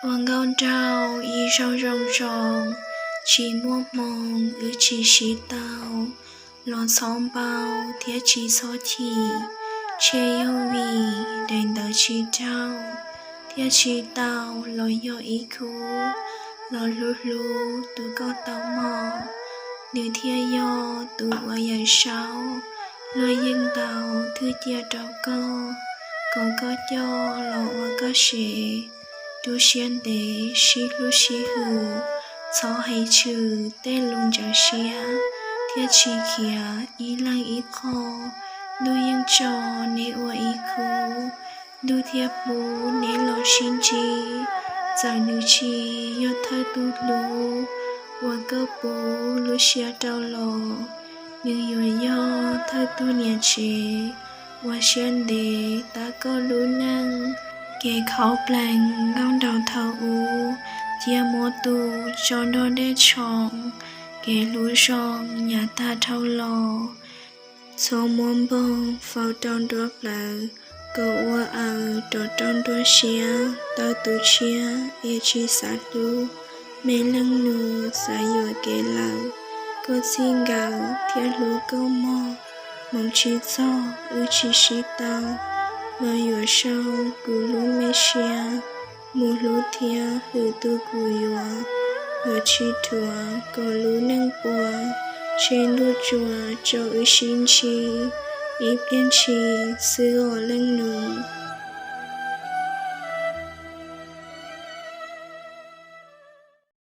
Hoàng con trao y rong rong rong, chỉ mua mong ư chỉ xí tao, lon xóm bao thiết chỉ so thì, chê yêu vì đền tờ chỉ trao, thiết chỉ tao lối yo ý khu, lo lú lú tu có tao mò, nếu thiết yo tu ở dài sao, lối yên tao thứ chia trao co cho lo ở có xế. Tu xuyên để xí lu xí hù, cho hay trừ tê lung trả xía, thiết chỉ khía ý lăng ý khó, nu yên cho nê ua ý khu, nu thiết bố nê lo xin chi, giờ nu chi yo thơ tu lú, ua cơ bố lu xía trao lò, như yo thơ tu nhà chế, ua xuyên để ta có lú năng. Kẻ khóc lành ngóng đầu thầu u, chia mua tu cho nó để chọn, kẻ lúa rong nhà ta thâu lò, số muôn bông phao trong đuốc lờ, cầu ua trò trong đuốc xía, tao tu chia e chi sát lu, mê lăng nụ xa dùa kẻ lầu, có xin gạo thiết lúa câu mò, mong chi cho ư chi xí tao. Lo yo sau cú lú mê xia, mù lú thia hư tu cú yo chi thua có lú nâng bùa, trên lú chùa cho ư xin chi, ý biên chi sư ở lưng nụ.